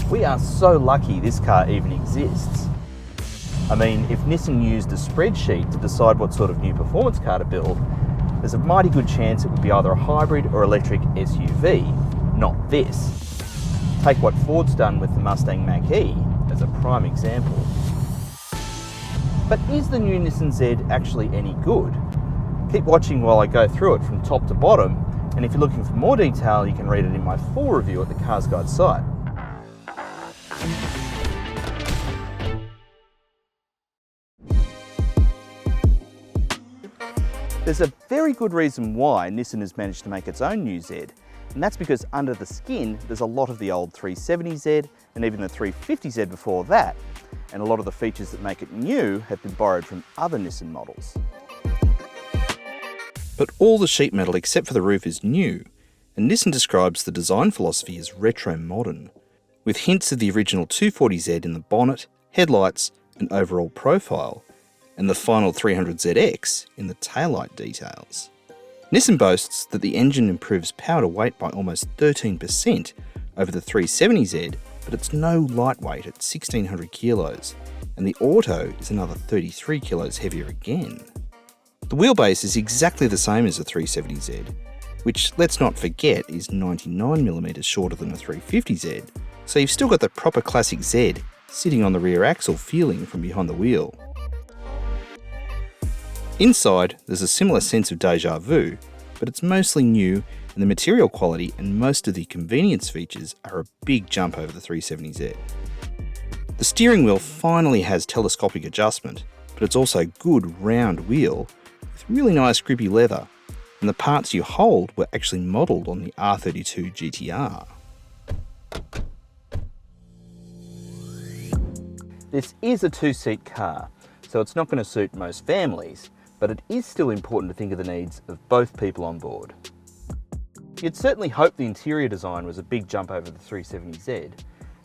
We are so lucky this car even exists. I mean, if Nissan used a spreadsheet to decide what sort of new performance car to build, there's a mighty good chance it would be either a hybrid or electric SUV, not this. Take what Ford's done with the Mustang Mach-E as a prime example. But is the new Nissan Z actually any good? Keep watching while I go through it from top to bottom, and if you're looking for more detail, you can read it in my full review at the CarsGuide site. There's a very good reason why Nissan has managed to make its own new Z, and that's because under the skin there's a lot of the old 370Z and even the 350Z before that, and a lot of the features that make it new have been borrowed from other Nissan models. But all the sheet metal except for the roof is new, and Nissan describes the design philosophy as retro-modern, with hints of the original 240Z in the bonnet, headlights and overall profile, and the final 300ZX in the taillight details. Nissan boasts that the engine improves power to weight by almost 13% over the 370Z, but it's no lightweight at 1600 kilos, and the Auto is another 33 kilos heavier again. The wheelbase is exactly the same as the 370Z, which, let's not forget, is 99mm shorter than the 350Z, so you've still got the proper classic Z sitting on the rear axle feeling from behind the wheel. Inside, there's a similar sense of deja vu, but it's mostly new, and the material quality and most of the convenience features are a big jump over the 370Z. The steering wheel finally has telescopic adjustment, but it's also a good round wheel with really nice grippy leather, and the parts you hold were actually modelled on the R32 GTR. This is a two-seat car, so it's not going to suit most families, but it is still important to think of the needs of both people on board. You'd certainly hope the interior design was a big jump over the 370Z,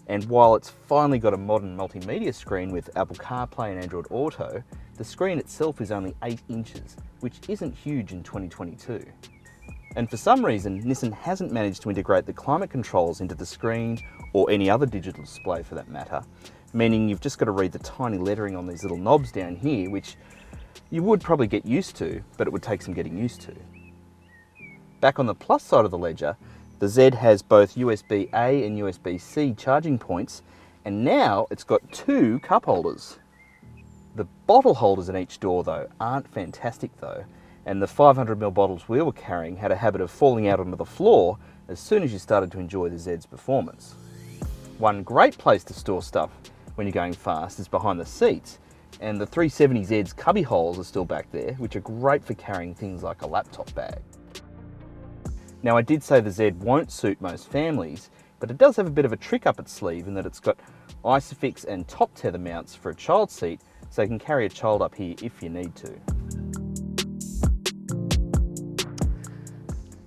and while it's finally got a modern multimedia screen with Apple CarPlay and Android Auto, the screen itself is only 8 inches, which isn't huge in 2022. And for some reason, Nissan hasn't managed to integrate the climate controls into the screen, or any other digital display for that matter, meaning you've just got to read the tiny lettering on these little knobs down here, which you would probably get used to, but it would take some getting used to. Back on the plus side of the ledger, the Z has both USB-A and USB-C charging points, and now it's got 2 cup holders. The bottle holders in each door though aren't fantastic though, and the 500ml bottles we were carrying had a habit of falling out onto the floor as soon as you started to enjoy the Z's performance. One great place to store stuff when you're going fast is behind the seats, and the 370Z's cubby holes are still back there, which are great for carrying things like a laptop bag. Now I did say the Z won't suit most families, but it does have a bit of a trick up its sleeve in that it's got Isofix and top tether mounts for a child seat, so you can carry a child up here if you need to.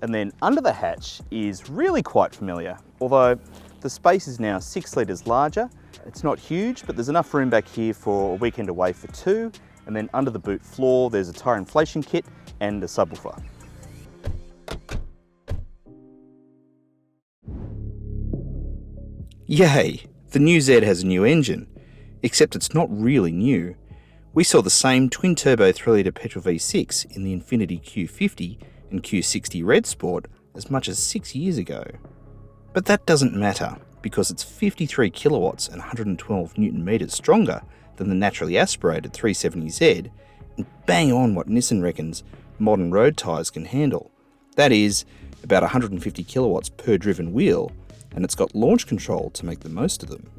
And then under the hatch is really quite familiar, although the space is now 6 litres larger. It's not huge, but there's enough room back here for a weekend away for 2, and then under the boot floor there's a tyre inflation kit and a subwoofer. Yay! The new Z has a new engine, except it's not really new. We saw the same twin-turbo 3-litre petrol V6 in the Infiniti Q50 and Q60 Red Sport as much as 6 years ago. But that doesn't matter, because it's 53 kilowatts and 112 newton meters stronger than the naturally aspirated 370Z, and bang on what Nissan reckons modern road tyres can handle. That is, about 150 kilowatts per driven wheel, and it's got launch control to make the most of them.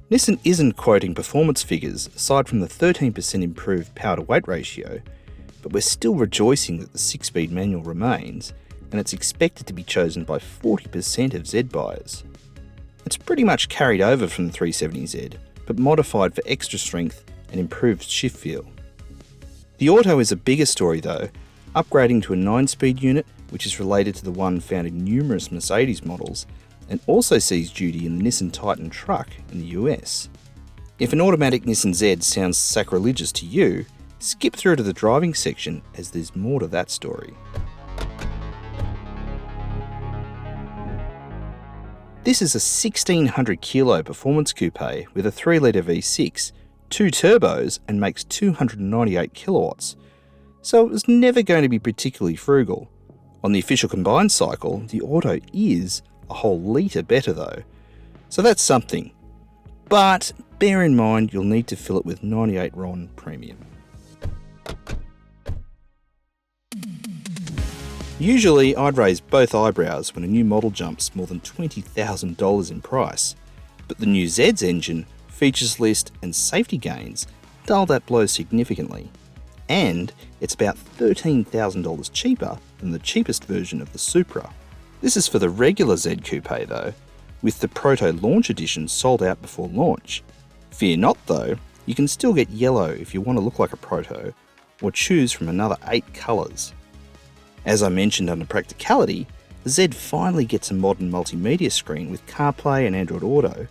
Nissan isn't quoting performance figures aside from the 13% improved power to weight ratio, but we're still rejoicing that the 6-speed manual remains, and it's expected to be chosen by 40% of Z buyers. It's pretty much carried over from the 370Z, but modified for extra strength and improved shift feel. The Auto is a bigger story though, upgrading to a 9-speed unit, which is related to the one found in numerous Mercedes models, and also sees duty in the Nissan Titan truck in the US. If an automatic Nissan Z sounds sacrilegious to you, skip through to the driving section as there's more to that story. This is a 1600 kilo performance coupe with a 3-litre V6, 2 turbos, and makes 298 kilowatts, so it was never going to be particularly frugal. On the official combined cycle, the auto is a whole litre better though, so that's something. But bear in mind you'll need to fill it with 98 RON premium. Usually I'd raise both eyebrows when a new model jumps more than $20,000 in price, but the new Z's engine, features list and safety gains dull that blow significantly, and it's about $13,000 cheaper than the cheapest version of the Supra. This is for the regular Z coupe though, with the Proto Launch Edition sold out before launch. Fear not though, you can still get yellow if you want to look like a Proto, or choose from another 8 colours. As I mentioned under Practicality, the Z finally gets a modern multimedia screen with CarPlay and Android Auto,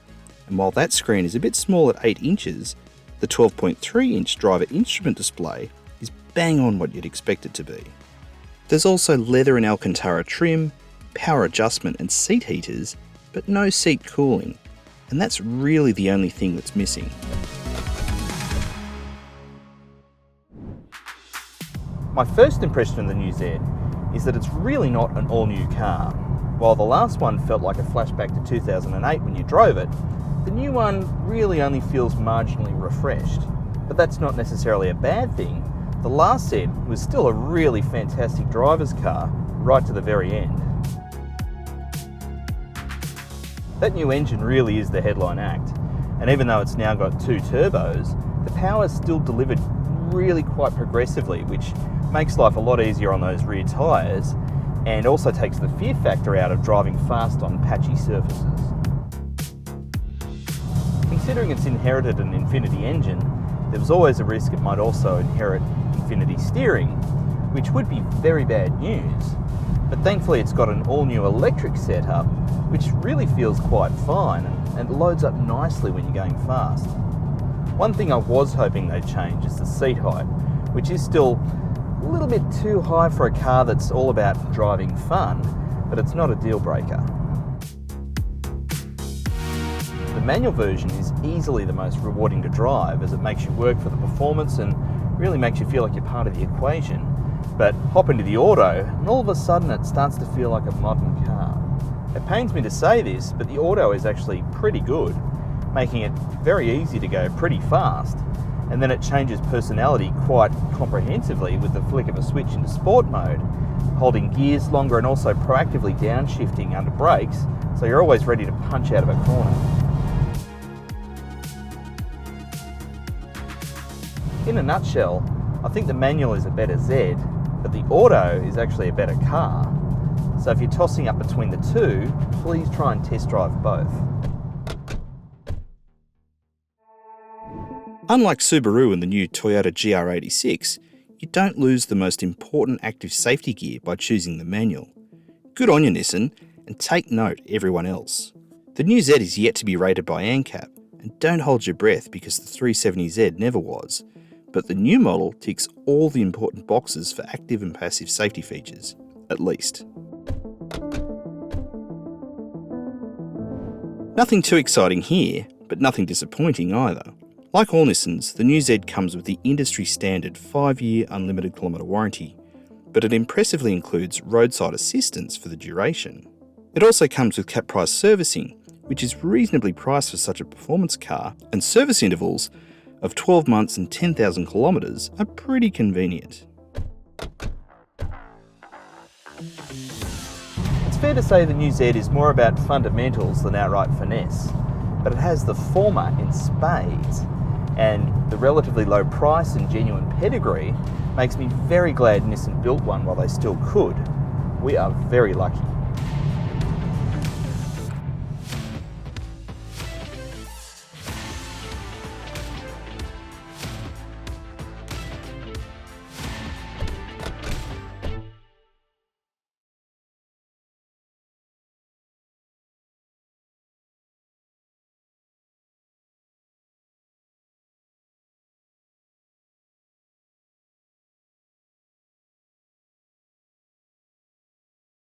and while that screen is a bit small at 8 inches, the 12.3-inch driver instrument display is bang on what you'd expect it to be. There's also leather and Alcantara trim, power adjustment and seat heaters, but no seat cooling, and that's really the only thing that's missing. My first impression of the new Z is that it's really not an all-new car. While the last one felt like a flashback to 2008 when you drove it, the new one really only feels marginally refreshed. But that's not necessarily a bad thing. The last Z was still a really fantastic driver's car right to the very end. That new engine really is the headline act, and even though it's now got 2 turbos, the power is still delivered really quite progressively, which makes life a lot easier on those rear tyres and also takes the fear factor out of driving fast on patchy surfaces. Considering it's inherited an Infinity engine, there was always a risk it might also inherit Infinity steering, which would be very bad news. But thankfully it's got an all-new electric setup, which really feels quite fine and loads up nicely when you're going fast. One thing I was hoping they'd change is the seat height, which is still a little bit too high for a car that's all about driving fun, but it's not a deal breaker. The manual version is easily the most rewarding to drive, as it makes you work for the performance and really makes you feel like you're part of the equation. But hop into the auto and all of a sudden it starts to feel like a modern car. It pains me to say this, but the auto is actually pretty good, making it very easy to go pretty fast. And then it changes personality quite comprehensively with the flick of a switch into sport mode, holding gears longer and also proactively downshifting under brakes, so you're always ready to punch out of a corner. In a nutshell, I think the manual is a better Z, but the auto is actually a better car. So if you're tossing up between the two, please try and test drive both. Unlike Subaru and the new Toyota GR86, you don't lose the most important active safety gear by choosing the manual. Good on you, Nissan, and take note, everyone else. The new Z is yet to be rated by ANCAP, and don't hold your breath because the 370Z never was, but the new model ticks all the important boxes for active and passive safety features, at least. Nothing too exciting here, but nothing disappointing either. Like all Nissans, the new Z comes with the industry standard 5-year unlimited kilometre warranty, but it impressively includes roadside assistance for the duration. It also comes with cap price servicing, which is reasonably priced for such a performance car, and service intervals of 12 months and 10,000 kilometres are pretty convenient. It's fair to say the new Z is more about fundamentals than outright finesse, but it has the former in spades, and the relatively low price and genuine pedigree makes me very glad Nissan built one while they still could. We are very lucky.